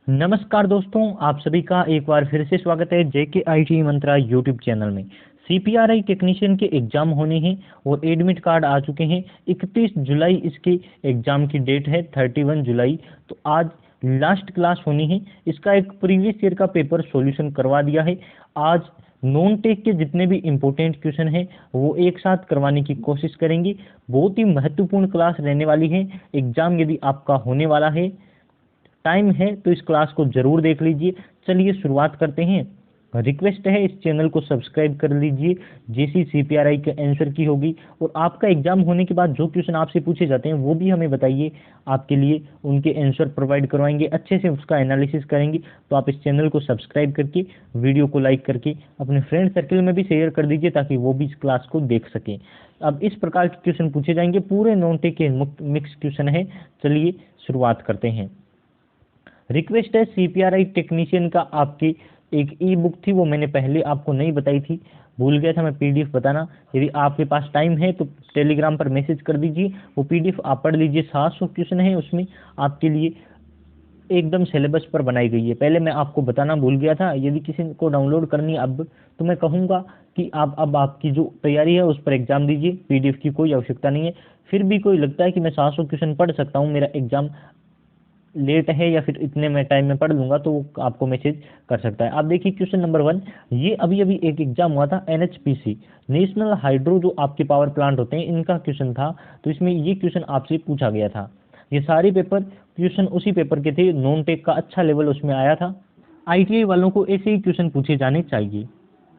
नमस्कार दोस्तों, आप सभी का एक बार फिर से स्वागत है जेके आईटी मंत्रा यूट्यूब चैनल में। सीपीआरआई टेक्नीशियन के एग्जाम होने हैं और एडमिट कार्ड आ चुके हैं। 31 जुलाई इसके एग्जाम की डेट है, 31 जुलाई। तो आज लास्ट क्लास होनी है। इसका एक प्रीवियस ईयर का पेपर सॉल्यूशन करवा दिया है। आज नॉन टेक के जितने भी इम्पोर्टेंट क्वेश्चन हैं वो एक साथ करवाने की कोशिश करेंगे। बहुत ही महत्वपूर्ण क्लास रहने वाली है। एग्जाम यदि आपका होने वाला है, टाइम है, तो इस क्लास को जरूर देख लीजिए। चलिए शुरुआत करते हैं। रिक्वेस्ट है इस चैनल को सब्सक्राइब कर लीजिए जैसी सीपीआरआई के आंसर की होगी। और आपका एग्जाम होने के बाद जो क्वेश्चन आपसे पूछे जाते हैं वो भी हमें बताइए, आपके लिए उनके आंसर प्रोवाइड करवाएंगे, अच्छे से उसका एनालिसिस करेंगे। तो आप इस चैनल को सब्सक्राइब करके वीडियो को लाइक करके अपने फ्रेंड सर्कल में भी शेयर कर दीजिए ताकि वो भी इस क्लास को देख सकें। अब इस प्रकार के क्वेश्चन पूछे जाएंगे, पूरे नॉन टेक के मिक्स क्वेश्चन है। चलिए शुरुआत करते हैं। रिक्वेस्ट है सीपीआरआई टेक्नीशियन का आपकी एक ई बुक थी, वो मैंने पहले आपको नहीं बताई थी, भूल गया था मैं पीडीएफ बताना। यदि आपके पास टाइम है तो टेलीग्राम पर मैसेज कर दीजिए, वो पीडीएफ आप पढ़ लीजिए। 700 क्वेश्चन है उसमें आपके लिए, एकदम सिलेबस पर बनाई गई है। पहले मैं आपको बताना भूल गया था। यदि किसी को डाउनलोड करनी है अब, तो मैं कहूँगा कि आप अब आपकी जो तैयारी है उस पर एग्जाम दीजिए, पीडीएफ की कोई आवश्यकता नहीं है। फिर भी कोई लगता है कि मैं 700 क्वेश्चन पढ़ सकता हूँ, मेरा एग्जाम लेट है या फिर इतने में टाइम में पढ़ लूंगा, तो वो आपको मैसेज कर सकता है। आप देखिए क्वेश्चन नंबर 1, ये अभी अभी एक एग्जाम हुआ था, एनएचपीसी नेशनल हाइड्रो जो आपके पावर प्लांट होते हैं इनका क्वेश्चन था। तो इसमें ये क्वेश्चन आपसे पूछा गया था। ये सारे पेपर क्वेश्चन उसी पेपर के थे, नॉन टेक का अच्छा लेवल उसमें आया था। आईटीआई वालों को ऐसे ही क्वेश्चन पूछे जाने चाहिए।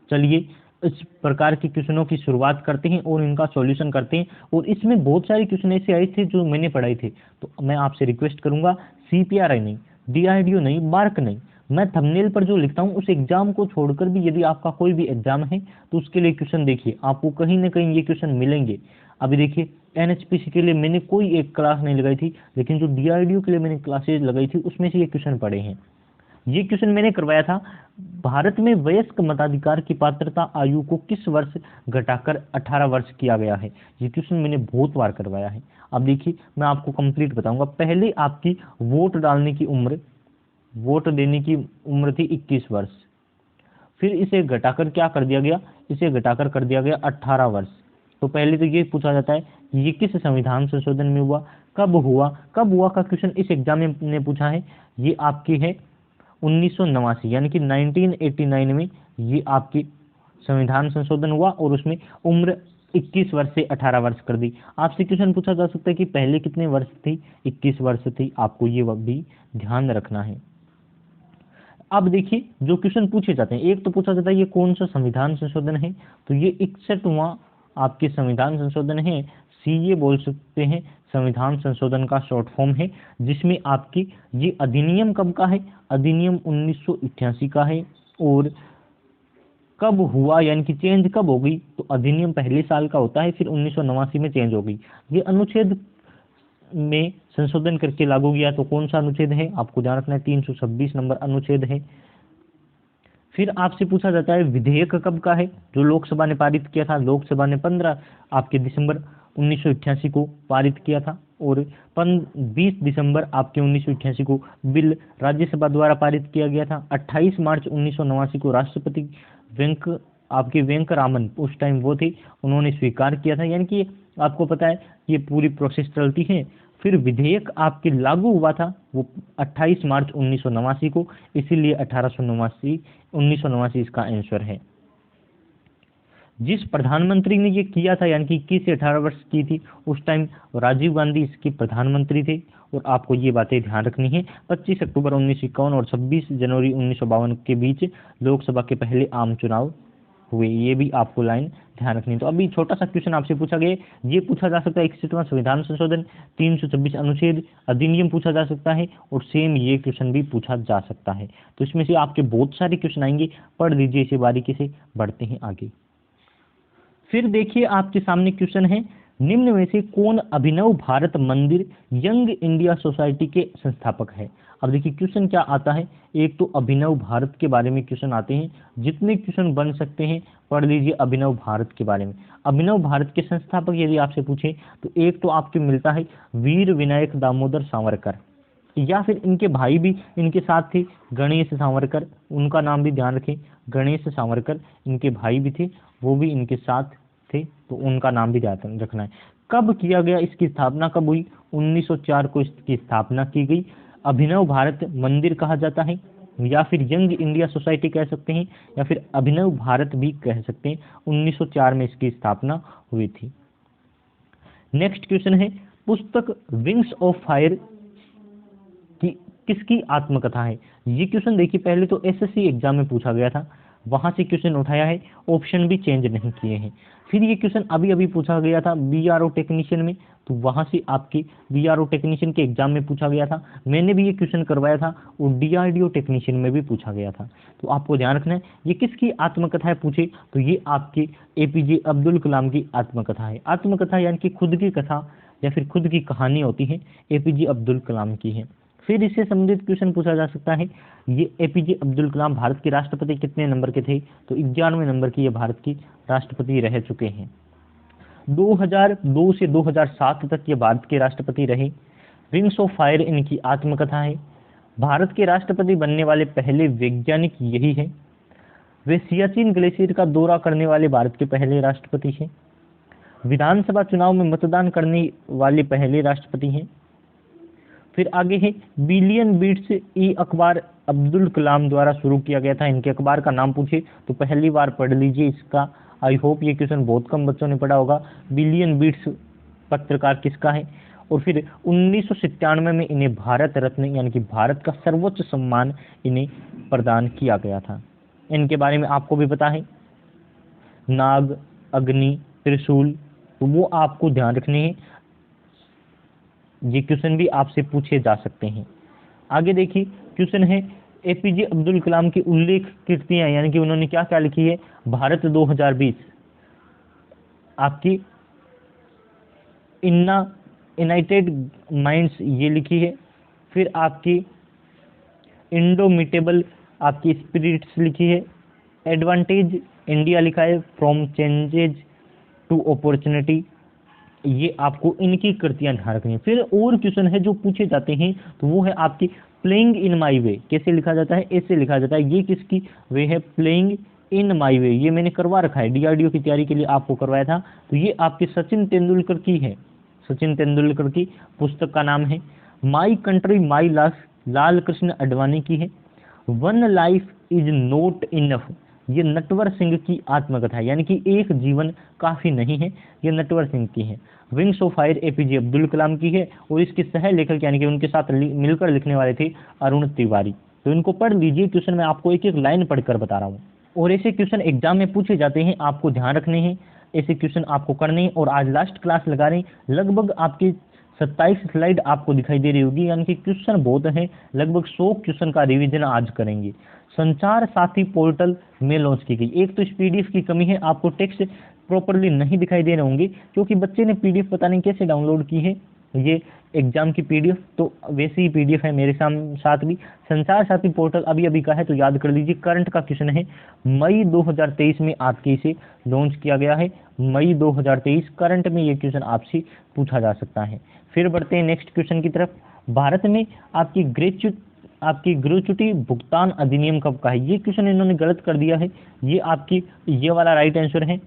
चलिए इस प्रकार के क्वेश्चनों की शुरुआत करते हैं और इनका सॉल्यूशन करते हैं। और इसमें बहुत सारे क्वेश्चन ऐसे आए थे जो मैंने पढ़ाए थे। तो मैं आपसे रिक्वेस्ट करूंगा, सीपीआरआई नहीं, डीआरडीओ नहीं, मार्क नहीं, मैं थंबनेल पर जो लिखता हूं उस एग्जाम को छोड़कर भी यदि आपका कोई भी एग्जाम है तो उसके लिए क्वेश्चन देखिए, आपको कहीं ना कहीं ये क्वेश्चन मिलेंगे। अभी देखिए एनएचपीसी के लिए मैंने कोई एक क्लास नहीं लगाई थी, लेकिन जो डीआरडीओ के लिए मैंने क्लासेज लगाई थी उसमें से ये क्वेश्चन पढ़े हैं। ये क्वेश्चन मैंने करवाया था, भारत में वयस्क मताधिकार की पात्रता आयु को किस वर्ष घटाकर 18 वर्ष किया गया है। ये क्वेश्चन मैंने बहुत बार करवाया है। अब देखिए मैं आपको कंप्लीट बताऊंगा। पहले आपकी वोट डालने की उम्र, वोट देने की उम्र थी 21 वर्ष, फिर इसे घटाकर क्या कर दिया गया, इसे घटाकर कर दिया गया 18 वर्ष। तो पहले तो ये पूछा जाता है कि ये किस संविधान संशोधन में हुआ, कब हुआ, कब हुआ का क्वेश्चन इस एग्जाम में ने पूछा है। ये आपकी है 1989 यानी कि 1989 में ये आपकी संविधान संशोधन हुआ और उसमें उम्र 21 वर्ष से 18 वर्ष कर दी। आपसे क्वेश्चन पूछा जा सकता है कि पहले कितने वर्ष थी, 21 वर्ष थी, आपको ये भी ध्यान रखना है। अब देखिए जो क्वेश्चन पूछे जाते हैं, एक तो पूछा जाता है ये कौन सा संविधान संशोधन है, तो ये 61वां आपके संविधान संशोधन है। सीए बोल सकते हैं, संविधान संशोधन का शॉर्ट फॉर्म है, जिसमें आपकी ये अधिनियम कब का है, अधिनियम 1988 का है। और कब हुआ यानी कि चेंज कब हो गई, तो अधिनियम पहले साल का होता है, फिर 1989 में चेंज हो गई। ये अनुच्छेद में संशोधन करके लागू किया, तो कौन सा अनुच्छेद है आपको ध्यान रखना है, 326 नंबर अनुच्छेद है। फिर आपसे पूछा जाता है विधेयक कब का है, जो लोकसभा ने पारित किया था। लोकसभा ने 15 आपके दिसंबर 1988 को पारित किया था, और 20 दिसंबर आपके 1988 को बिल राज्यसभा द्वारा पारित किया गया था। 28 मार्च 1989 को राष्ट्रपति आपके वेंकटरामन उस टाइम वो थे, उन्होंने स्वीकार किया था। यानी कि आपको पता है ये पूरी प्रोसेस चलती है। फिर विधेयक आपके लागू हुआ था वो 28 मार्च 1989 को, इसीलिए 1989 इसका आंसर है। जिस प्रधानमंत्री ने ये किया था यानी कि 21 से 18 वर्ष की थी, उस टाइम राजीव गांधी इसके प्रधानमंत्री थे। और आपको ये बातें ध्यान रखनी है। 25 अक्टूबर 1951 और 26 जनवरी 1952 के बीच लोकसभा के पहले आम चुनाव हुए, ये भी आपको लाइन ध्यान रखनी है। तो अभी छोटा सा क्वेश्चन आपसे पूछा गया, ये पूछा जा सकता है 61वां संविधान संशोधन, 326 अनुच्छेद, अधिनियम पूछा जा सकता है, और सेम ये क्वेश्चन भी पूछा जा सकता है। तो इसमें से आपके बहुत सारे क्वेश्चन आएंगे, पढ़ लीजिए इसे बारीकी से। बढ़ते हैं आगे। फिर देखिए आपके सामने क्वेश्चन है, निम्न में से कौन अभिनव भारत मंदिर यंग इंडिया सोसाइटी के संस्थापक है। अब देखिए क्वेश्चन क्या आता है, एक तो अभिनव भारत के बारे में क्वेश्चन आते हैं, जितने क्वेश्चन बन सकते हैं पढ़ लीजिए अभिनव भारत के बारे में। अभिनव भारत के संस्थापक यदि आपसे पूछे तो एक तो आपके मिलता है वीर विनायक दामोदर सावरकर, या फिर इनके भाई भी इनके साथ थे, गणेश सावरकर, उनका नाम भी ध्यान रखें, गणेश सावरकर इनके भाई भी थे, वो भी इनके साथ थे, तो उनका नाम भी ध्यान रखना है। कब किया गया, इसकी स्थापना कब हुई? 1904 को इसकी स्थापना की गई। अभिनव भारत मंदिर कहा जाता है, या फिर यंग इंडिया सोसाइटी कह सकते हैं, या फिर अभिनव भारत भी कह सकते हैं। 1904 में इसकी स्थापना हुई थी। नेक्स्ट क्वेश्चन है, पुस्तक विंग्स ऑफ फायर की किसकी आत्मकथा है? ये क्वेश्चन देखिए पहले तो एसएससी एग्जाम में पूछा गया था, वहां से क्वेश्चन उठाया है, ऑप्शन भी चेंज नहीं किए हैं। फिर ये क्वेश्चन अभी अभी पूछा गया था बीआरओ टेक्नीशियन में, तो वहां से आपके बीआरओ टेक्नीशियन के एग्जाम में पूछा गया था, मैंने भी ये क्वेश्चन करवाया था, और डीआरडीओ टेक्नीशियन में भी पूछा गया था। तो आपको ध्यान रखना है, ये किसकी आत्मकथा है पूछे तो ये आपके एपीजे अब्दुल कलाम की आत्मकथा है। आत्मकथा यानी कि खुद की कथा या फिर खुद की कहानी होती है, एपीजे अब्दुल कलाम की है। फिर इससे संबंधित क्वेश्चन पूछा जा सकता है, ये एपीजे अब्दुल कलाम भारत के राष्ट्रपति कितने नंबर के थे? तो 11वें नंबर की ये भारत की राष्ट्रपति रह चुके हैं। 2002 से 2007 तक ये भारत के राष्ट्रपति रहे। विंग्स ऑफ फायर इनकी आत्मकथा है। भारत के राष्ट्रपति बनने वाले पहले वैज्ञानिक यही है। वे सियाचिन ग्लेशियर का दौरा करने वाले भारत के पहले राष्ट्रपति हैं। विधानसभा चुनाव में मतदान करने वाले पहले राष्ट्रपति हैं। फिर आगे है बिलियन बीट्स, ई अखबार अब्दुल कलाम द्वारा शुरू किया गया था। इनके अखबार का नाम पूछे तो पहली बार पढ़ लीजिए इसका, आई होप ये क्वेश्चन बहुत कम बच्चों ने पढ़ा होगा। बिलियन बीट्स पत्रकार किसका है? और फिर 1997 में इन्हें भारत रत्न यानी कि भारत का सर्वोच्च सम्मान इन्हें प्रदान किया गया था। इनके बारे में आपको भी पता है, नाग, अग्नि, त्रिशूल, तो वो आपको ध्यान रखने हैं, ये क्वेश्चन भी आपसे पूछे जा सकते हैं। आगे देखिए क्वेश्चन है, एपीजे अब्दुल कलाम की उल्लेख कृतियां यानी कि उन्होंने क्या क्या लिखी है? भारत 2020, आपकी यूनाइटेड माइंड्स ये लिखी है। फिर आपकी इंडोमिटेबल आपकी स्पिरिट्स लिखी है। एडवांटेज इंडिया लिखा है, फ्रॉम चेंजेज टू अपॉर्चुनिटी, ये आपको इनकी कृतियां ध्यान रखनी है। फिर और क्वेश्चन है जो पूछे जाते हैं, तो वो है आपकी प्लेइंग इन माई वे, कैसे लिखा जाता है? ऐसे लिखा जाता है। ये किसकी वे है? प्लेइंग इन माई वे, ये मैंने करवा रखा है, डीआरडीओ की तैयारी के लिए आपको करवाया था। तो ये आपके सचिन तेंदुलकर की है, सचिन तेंदुलकर की पुस्तक का नाम है। My country my life, Lal Krishna Advani की है। One life is not enough, ये नटवर सिंह की आत्मकथा है, यानी कि एक जीवन काफी नहीं है, ये नटवर सिंह की है। Wings of fire APJ Abdul Kalam की है, और इसके सह लेखक यानी कि उनके साथ मिलकर लिखने वाले थे अरुण तिवारी। तो इनको पढ़ लीजिए, क्वेश्चन मैं आपको एक एक लाइन पढ़कर बता रहा हूँ, और ऐसे क्वेश्चन एग्जाम में पूछे जाते हैं, आपको ध्यान रखने हैं, ऐसे क्वेश्चन आपको करने हैं। और आज लास्ट क्लास लगा रहे हैं, लगभग आपकी 27 स्लाइड आपको दिखाई दे रही होगी, यानी कि क्वेश्चन बहुत हैं, लगभग 100 क्वेश्चन का रिवीजन आज करेंगे। संचार साथी पोर्टल में लॉन्च की गई। एक तो इस पीडीएफ की कमी है, आपको टेक्स्ट प्रॉपर्ली नहीं दिखाई दे रहे होंगे, क्योंकि बच्चे ने पीडीएफ पता नहीं कैसे डाउनलोड की है, ये एग्जाम की पीडीएफ, तो वैसे ही पीडीएफ है मेरे साथ भी। संचार साथी पोर्टल अभी अभी का है, तो याद कर लीजिए। करंट का क्वेश्चन है, मई 2023 में आपके इसे लॉन्च किया गया है, मई 2023 करंट में ये क्वेश्चन आपसे पूछा जा सकता है। फिर बढ़ते हैं नेक्स्ट क्वेश्चन की तरफ। भारत में आपकी ग्रेच्युटी भुगतान अधिनियम कब का है? ये क्वेश्चन इन्होंने गलत कर दिया है, ये आपकी ये वाला राइट आंसर है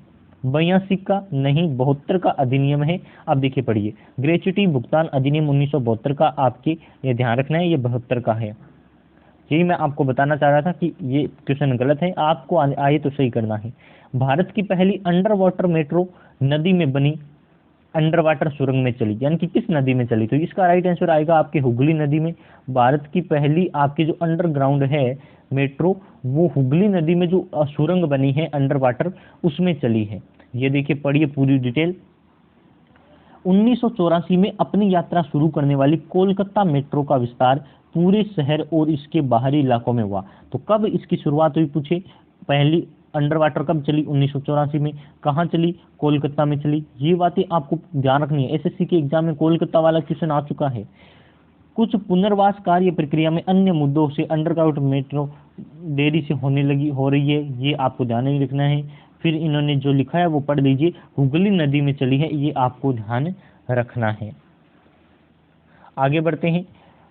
82 का नहीं 72 का अधिनियम है। अब देखिए पढ़िए, ग्रेच्युटी भुगतान अधिनियम 1972 का, आपके ये ध्यान रखना है, ये 72 का है। यही मैं आपको बताना चाह रहा था कि ये क्वेश्चन गलत है, आपको आए तो सही करना है। भारत की पहली अंडर वाटर मेट्रो नदी में बनी, अंडर वाटर सुरंग में चली, यानी कि किस नदी में चली? तो इसका राइट आंसर आएगा आपके हुगली नदी में। भारत की पहली आपकी जो अंडरग्राउंड है मेट्रो, वो हुगली नदी में जो सुरंग बनी है अंडर वाटर, उसमें चली है। ये देखिए पढ़िए पूरी डिटेल। 1984 में अपनी यात्रा शुरू करने वाली कोलकाता मेट्रो का विस्तार पूरे शहर और इसके बाहरी इलाकों में हुआ। तो कब इसकी शुरुआत हुई पूछे? पहली अंडर वाटर कब चली? 1984 में। कहाँ चली? कोलकाता में चली। ये बातें आपको ध्यान रखनी है, एसएससी के एग्जाम में कोलकाता वाला क्वेश्चन आ चुका है। कुछ पुनर्वास कार्य प्रक्रिया में अन्य मुद्दों से अंडरग्राउंड मेट्रो देरी से हो रही है, ये आपको ध्यान नहीं रखना है। फिर इन्होंने जो लिखा है वो पढ़ लीजिए, हुगली नदी में चली है, ये आपको ध्यान रखना है। आगे बढ़ते हैं।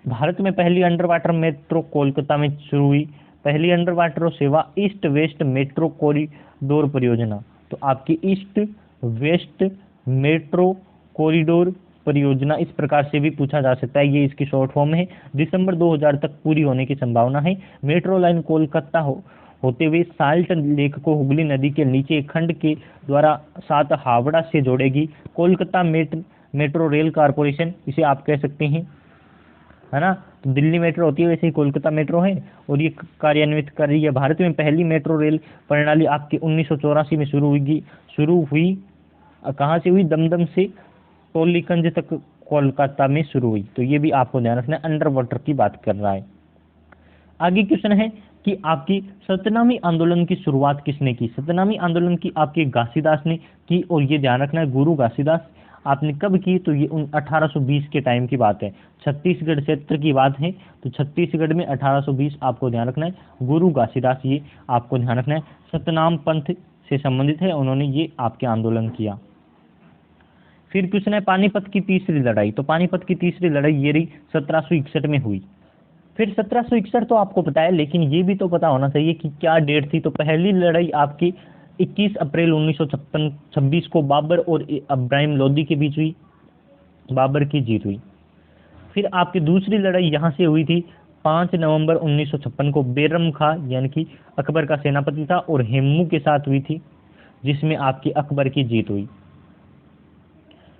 भारत में पहली अंडर वाटर मेट्रो कोलकाता में शुरू हुई। पहली अंडर वाटर सेवा ईस्ट वेस्ट मेट्रो कॉरिडोर परियोजना, तो आपकी ईस्ट वेस्ट मेट्रो कॉरिडोर परियोजना इस प्रकार से भी पूछा जा सकता है, ये इसकी शॉर्ट फॉर्म है। दिसंबर 2000 तक पूरी होने की संभावना है। मेट्रो लाइन कोलकाता होते हुए साल्ट लेक को हुगली नदी के नीचे खंड के द्वारा साथ हावड़ा से जोड़ेगी। कोलकाता मेट्रो रेल कारपोरेशन इसे आप कह सकते हैं, है ना। तो दिल्ली मेट्रो होती है, वैसे ही कोलकाता मेट्रो है और ये कार्यान्वित कर रही है। भारत में पहली मेट्रो रेल प्रणाली आपकी 1984 में शुरू हुई। कहाँ से हुई? दमदम से टोलीगंज तक कोलकाता में शुरू हुई। तो ये भी आपको ध्यान रखना है, अंडर वाटर की बात कर रहा है। आगे क्वेश्चन है कि आपकी सतनामी आंदोलन की शुरुआत किसने की? सतनामी आंदोलन की आपके घासीदास ने की, और ये ध्यान रखना है गुरु घासीदास। आपने कब की? तो ये 1820 के टाइम की बात है, छत्तीसगढ़ क्षेत्र की बात है। तो छत्तीसगढ़ में 1820 आपको ध्यान रखना है, गुरु घासीदास, ये आपको ध्यान रखना है, सतनाम पंथ से संबंधित है, उन्होंने ये आपके आंदोलन किया। फिर क्वेश्चन है पानीपत की तीसरी लड़ाई। तो पानीपत की तीसरी लड़ाई ये रही 1761 में हुई। फिर 1761 तो आपको पता है, लेकिन ये भी तो पता होना चाहिए कि क्या डेट थी। तो पहली लड़ाई आपकी 21 अप्रैल 1926 को बाबर और इब्राहिम लोदी के बीच हुई, बाबर की जीत हुई। फिर आपकी दूसरी लड़ाई यहाँ से हुई थी 5 नवंबर 1956 को, बैरम खां यानी कि अकबर का सेनापति था और हेमू के साथ हुई थी, जिसमें आपकी अकबर की जीत हुई।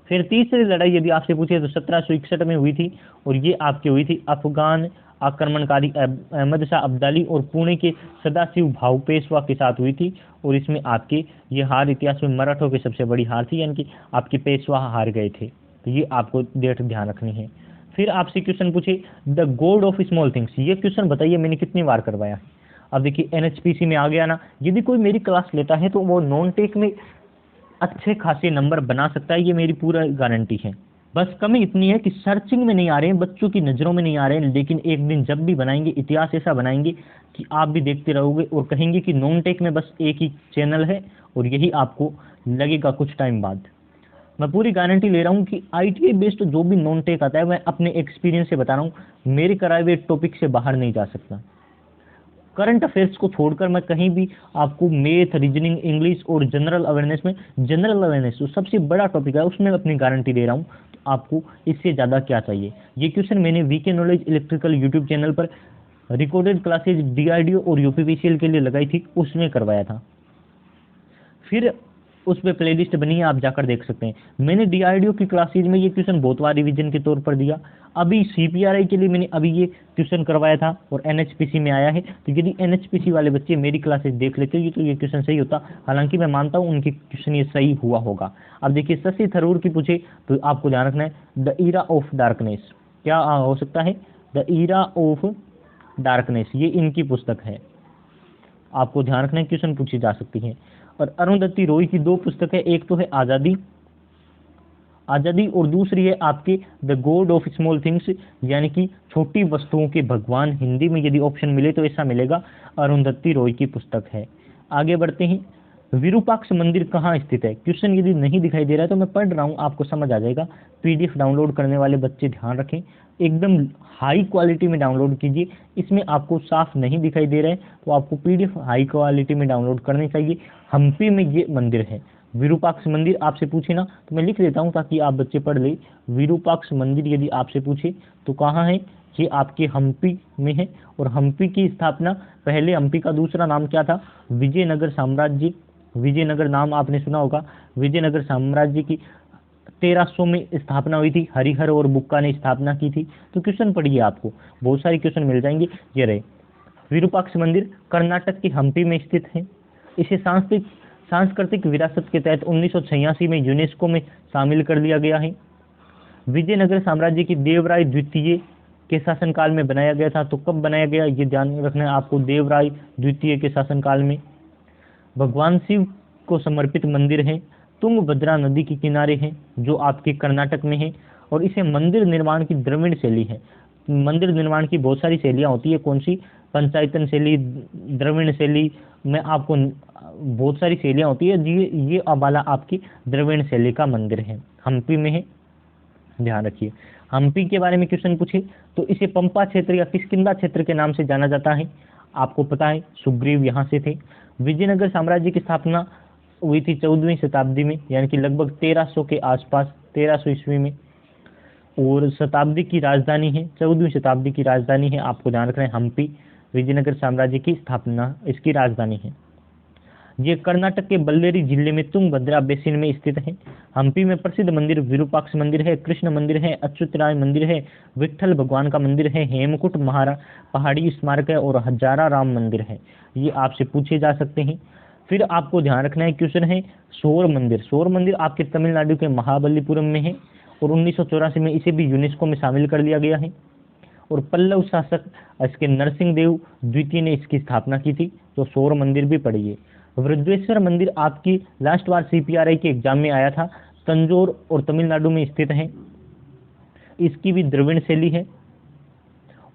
फिर तीसरी लड़ाई यदि आपसे पूछे तो 1761 में हुई थी, और ये आपकी हुई थी अफगान आक्रमणकारी अहमद शाह अब्दाली और पुणे के सदाशिव भाऊ पेशवा के साथ हुई थी, और इसमें आपकी ये हार इतिहास में मराठों की सबसे बड़ी हार थी, यानी कि आपके पेशवा हार गए थे। तो ये आपको डेट ध्यान रखनी है। फिर आपसे क्वेश्चन पूछे the God of small things, ये क्वेश्चन बताइए मैंने कितनी बार करवाया है। अब देखिए NHPC में आ गया ना, यदि कोई मेरी क्लास लेता है तो वो नॉन टेक में अच्छे खासे नंबर बना सकता है, ये मेरी पूरा गारंटी है। बस कमी इतनी है कि सर्चिंग में नहीं आ रहे हैं, बच्चों की नज़रों में नहीं आ रहे हैं, लेकिन एक दिन जब भी बनाएंगे इतिहास ऐसा बनाएंगे कि आप भी देखते रहोगे और कहेंगे कि नॉन टेक में बस एक ही चैनल है, और यही आपको लगेगा कुछ टाइम बाद। मैं पूरी गारंटी ले रहा हूँ कि ITA बेस्ड जो भी नॉन टेक आता है, मैं अपने एक्सपीरियंस से बता रहा हूँ, मेरे कराए हुए टॉपिक से बाहर नहीं जा सकता। करंट अफेयर्स को छोड़कर मैं कहीं भी आपको मैथ, रीजनिंग, इंग्लिश और जनरल अवेयरनेस में, जनरल अवेयरनेस जो सबसे बड़ा टॉपिक है उसमें अपनी गारंटी दे रहा हूँ। तो आपको इससे ज़्यादा क्या चाहिए। ये क्वेश्चन मैंने VK knowledge electrical YouTube channel पर रिकॉर्डेड क्लासेज DRDO और UPPCL के लिए लगाई थी, उसमें करवाया था। फिर उस पर प्लेलिस्ट बनी है, आप जाकर देख सकते हैं। मैंने DRDO की क्लासेज में ये क्वेश्चन बहुत बार रिवीजन के तौर पर दिया। अभी CPRI के लिए मैंने अभी ये क्वेश्चन करवाया था और NHPC में आया है। तो यदि NHPC वाले बच्चे मेरी क्लासेज देख लेते तो ये क्वेश्चन सही होता। हालांकि मैं मानता हूँ उनके क्वेश्चन ये सही हुआ होगा। अब देखिए शशि थरूर की पूछे तो आपको ध्यान रखना है द ईरा ऑफ डार्कनेस, क्या हो सकता है? द ईरा ऑफ डार्कनेस, ये इनकी पुस्तक है, आपको ध्यान रखना है, क्वेश्चन पूछी जा सकती है। और अरुंधति रॉय की 2 पुस्तक है, एक तो है आज़ादी और दूसरी है आपके the God of small things, यानी कि छोटी वस्तुओं के भगवान। हिंदी में यदि ऑप्शन मिले तो ऐसा मिलेगा, अरुंधति रॉय की पुस्तक है। आगे बढ़ते हैं। विरूपाक्ष मंदिर कहाँ स्थित है? क्वेश्चन यदि नहीं दिखाई दे रहा है तो मैं पढ़ रहा हूँ, आपको समझ आ जाएगा। PDF डाउनलोड करने वाले बच्चे ध्यान रखें, एकदम हाई क्वालिटी में डाउनलोड कीजिए। इसमें आपको साफ नहीं दिखाई दे रहा है तो आपको PDF हाई क्वालिटी में डाउनलोड करनी चाहिए। हम्पी में ये मंदिर है विरूपाक्ष मंदिर। आपसे पूछे ना तो मैं लिख देता हूँ ताकि आप बच्चे पढ़ ले। विरूपाक्ष मंदिर यदि आपसे पूछे तो कहाँ है? ये आपके हम्पी में है। और हम्पी की स्थापना, पहले हम्पी का दूसरा नाम क्या था? विजयनगर साम्राज्य। विजयनगर नाम आपने सुना होगा। विजयनगर साम्राज्य की 1300 में स्थापना हुई थी, हरिहर और बुक्का ने स्थापना की थी। तो क्वेश्चन पढ़िए, आपको बहुत सारे क्वेश्चन मिल जाएंगे। ये रहे, विरूपाक्ष मंदिर कर्नाटक के हम्पी में स्थित है। इसे सांस्कृतिक विरासत के तहत 1986 में यूनेस्को में शामिल कर लिया गया है। विजयनगर साम्राज्य की देवराय द्वितीय के शासनकाल में बनाया गया था। तो कब बनाया गया ये ध्यान रखना है आपको, देवराय द्वितीय के शासनकाल में। भगवान शिव को समर्पित मंदिर है, तुंगभद्रा नदी के किनारे है, जो आपके कर्नाटक में है। और इसे मंदिर निर्माण की द्रविड़ शैली है। मंदिर निर्माण की बहुत सारी शैलियाँ होती है, कौन सी? पंचायतन शैली, द्रविड़ शैली में आपको बहुत सारी शैलियाँ होती है। ये वाला आपकी द्रविड़ शैली का मंदिर है, हम्पी में है, ध्यान रखिए। हम्पी के बारे में क्वेश्चन पूछे तो इसे पंपा क्षेत्र या किष्किंधा क्षेत्र के नाम से जाना जाता है। आपको पता है सुग्रीव यहाँ से थे। विजयनगर साम्राज्य की स्थापना हुई थी 14वीं शताब्दी में, यानी कि लगभग 1300 के आसपास, 1300 ईस्वी में। और शताब्दी की राजधानी है, 14वीं शताब्दी की राजधानी है, आपको ध्यान रखना है हम्पी। विजयनगर साम्राज्य की स्थापना इसकी राजधानी है। ये कर्नाटक के बल्लेरी जिले में तुंगभद्रा बेसिन में स्थित है। हम्पी में प्रसिद्ध मंदिर विरूपाक्ष मंदिर है, कृष्ण मंदिर है, अच्युतराय मंदिर है, विठल भगवान का मंदिर है, हेमकुट महारा पहाड़ी स्मारक है और हजारा राम मंदिर है। ये आपसे पूछे जा सकते हैं। फिर आपको ध्यान रखना है, क्वेश्चन है शोर मंदिर। शोर मंदिर आपके तमिलनाडु के महाबलीपुरम में है और 1984 में इसे भी यूनेस्को में शामिल कर लिया गया है। और पल्लव शासक इसके नरसिंह देव द्वितीय ने इसकी स्थापना की थी। तो शोर मंदिर भी पढ़िए। वृद्धेश्वर मंदिर आपकी लास्ट बार CPRI के एग्जाम में आया था, तंजौर और तमिलनाडु में स्थित है। इसकी भी द्रविड़ शैली है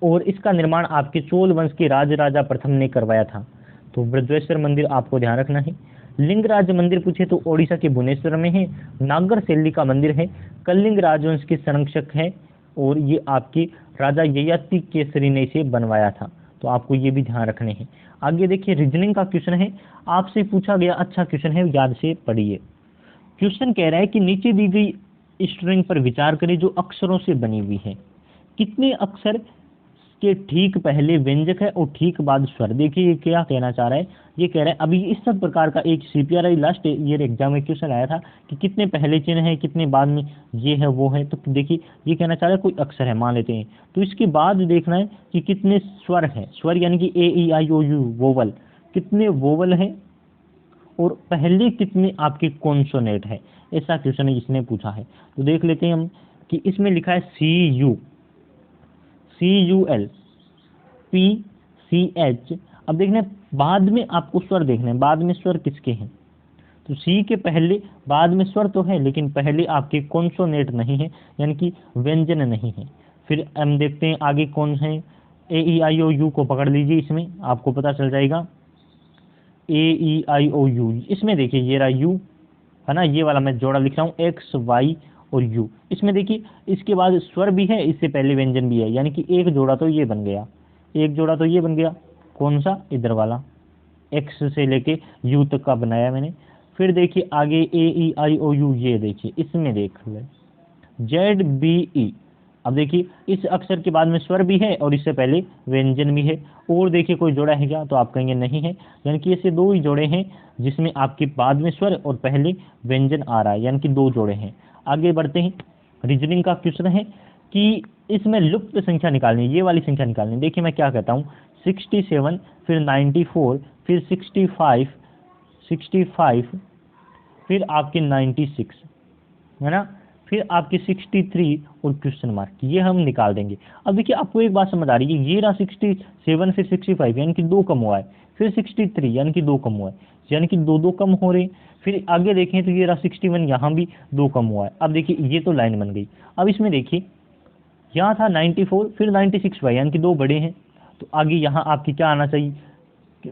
और इसका निर्माण आपके चोल वंश के राजराजा प्रथम ने करवाया था। तो वृद्धेश्वर मंदिर आपको ध्यान रखना है। लिंगराज मंदिर पूछे तो ओडिशा के भुवनेश्वर में है, नागर शैली का मंदिर है, कलिंग राजवंश के संरक्षक है और ये आपके राजा ययाति केसरी ने इसे बनवाया था। तो आपको ये भी ध्यान रखने हैं। आगे देखिए, रीजनिंग का क्वेश्चन है, आपसे पूछा गया अच्छा क्वेश्चन है, याद से पढ़िए। क्वेश्चन कह रहा है कि नीचे दी गई स्ट्रिंग पर विचार करें जो अक्षरों से बनी हुई है। कितने अक्षर के ठीक पहले व्यंजक है और ठीक बाद स्वर। देखिए ये क्या कहना चाह रहा है, ये कह रहा है अभी इस सब प्रकार का एक CPRI लास्ट ईयर एग्जाम में क्वेश्चन आया था कि कितने पहले चिन्ह है, कितने बाद में ये है वो है। तो देखिए ये कहना चाह रहा है कोई अक्षर है मान लेते हैं, तो इसके बाद देखना है कि कितने स्वर है। स्वर यानी कि AEIOU वोवल, कितने वोवल है और पहले कितने आपके कॉन्सोनेंट है। ऐसा क्वेश्चन इसने पूछा है। तो देख लेते हैं हम कि इसमें लिखा है CUL PCH। अब देखना बाद में आपको स्वर देखना है, बाद में स्वर किसके हैं। तो C के पहले बाद में स्वर तो है लेकिन पहले आपके कॉन्सोनेंट नहीं है, यानी कि व्यंजन नहीं है। फिर हम देखते हैं आगे कौन है। AEIOU को पकड़ लीजिए, इसमें आपको पता चल जाएगा। AEIOU इसमें देखिए ये रहा U है ना, ये वाला मैं जोड़ा लिख रहा हूँ X Y और U। इसमें देखिए इसके बाद स्वर भी है, इससे पहले व्यंजन भी है, यानी कि एक जोड़ा तो ये बन गया, एक जोड़ा तो ये बन गया। कौन सा, इधर वाला, X से लेके U तक का बनाया मैंने। फिर देखिए आगे AEIOU, ये देखिए इसमें देख ले ZBE। अब देखिए इस अक्षर के बाद में स्वर भी है और इससे पहले व्यंजन भी है। और देखिए कोई जोड़ा है क्या, तो आप कहेंगे नहीं है, यानी कि ऐसे दो ही जोड़े हैं जिसमें आपके बाद में स्वर और पहले व्यंजन आ रहा है, यानी कि दो जोड़े हैं। आगे बढ़ते हैं। रीजनिंग का क्वेश्चन है कि इसमें लुप्त संख्या निकालनी है, ये वाली संख्या निकालनी है। देखिए मैं क्या कहता हूँ, 67 फिर 94 फिर 65 फिर आपके 96 है ना, फिर आपके 63 और क्वेश्चन मार्क, ये हम निकाल देंगे। अब देखिए आपको एक बात समझ आ रही है, ये रहा 67 फिर 65 यानी कि 2 कम हुआ है, फिर 63 यानी कि 2 कम हुआ है, यानी कि 2 2 कम हो रहे हैं। फिर आगे देखें तो ये रहा 61, यहाँ भी 2 कम हुआ है। अब देखिए ये तो लाइन बन गई। अब इसमें देखिए यहाँ था 94 फिर 96 भाई, यानी कि 2 बड़े हैं, तो आगे यहाँ आपकी क्या आना चाहिए,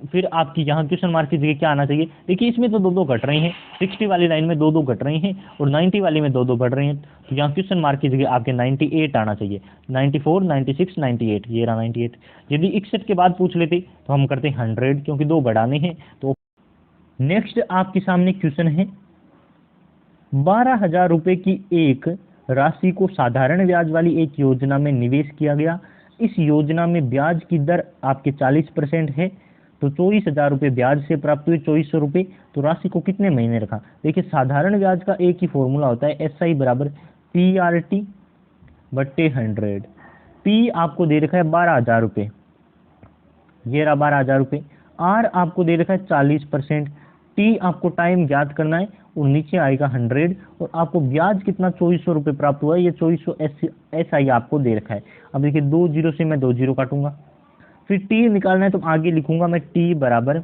फिर आपकी यहाँ क्वेश्चन मार्क की जगह क्या आना चाहिए। देखिए इसमें तो 2 2 घट रहे हैं, 60 वाली लाइन में 2 2 घट रहे हैं और 90 वाली में 2 2 बढ़ रहे हैं, तो यहाँ क्वेश्चन मार्क की जगह आपके 98 आना चाहिए। 94 96 98, ये रहा 98। यदि 61 के बाद पूछ लेते तो हम करते 100, क्योंकि 2 बढ़ाने हैं। तो नेक्स्ट आपके सामने क्वेश्चन है, 12,000 रुपये की एक राशि को साधारण ब्याज वाली एक योजना में निवेश किया गया। इस योजना में ब्याज की दर आपके 40% है, तो 24,000 रुपये ब्याज से प्राप्त हुए 2400 रुपये। तो राशि को कितने महीने रखा। देखिए साधारण ब्याज का एक ही फॉर्मूला होता है, SI बराबर PRT बट्टे 100। P आपको दे रखा है 12,000 रुपये, ये रहा 12,000 रुपये। R आपको दे रखा है 40%। T आपको टाइम ज्ञात करना है और नीचे आएगा 100 और आपको ब्याज कितना 2400 रुपये प्राप्त हुआ है, ये 2400 SI आपको दे रखा है। अब देखिए 2 0 से मैं 2 0 काटूंगा, फिर T निकालना है तो आगे लिखूंगा मैं T बराबर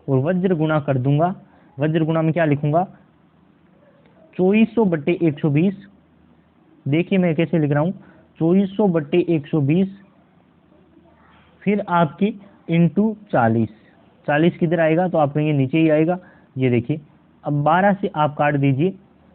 और वज्र गुणा कर दूंगा। वज्र गुणा में क्या लिखूंगा, 2400 बट्टे 120। देखिए मैं कैसे लिख रहा हूँ, 2400 बट्टे 120 फिर आपकी इंटू 40। 40 किधर आएगा, तो आप कहेंगे नीचे ही आएगा। ये देखिए अब 12 से आप काट दीजिए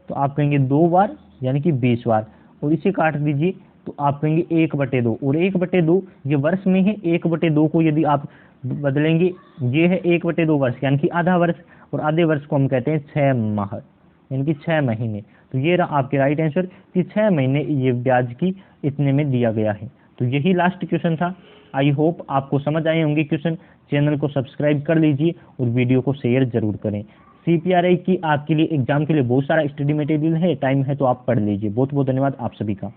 तो आप कहेंगे 2 बार यानी कि 20 बार, और इसे काट दीजिए तो आप कहेंगे 1/2, और 1/2 ये वर्ष में है, 1/2 को यदि आप बदलेंगे, ये है 1/2 वर्ष यानी कि आधा वर्ष, और आधे वर्ष को हम कहते हैं 6 माह यानी कि 6 महीने। तो ये रहा आपके राइट आंसर कि 6 महीने ये ब्याज की इतने में दिया गया है। तो यही लास्ट क्वेश्चन था। आई होप आपको समझ आए होंगे क्वेश्चन। चैनल को सब्सक्राइब कर लीजिए और वीडियो को शेयर जरूर करें। CPRI की आपके लिए एग्जाम के लिए बहुत सारा स्टडी मटेरियल है, टाइम है तो आप पढ़ लीजिए। बहुत बहुत धन्यवाद आप सभी का।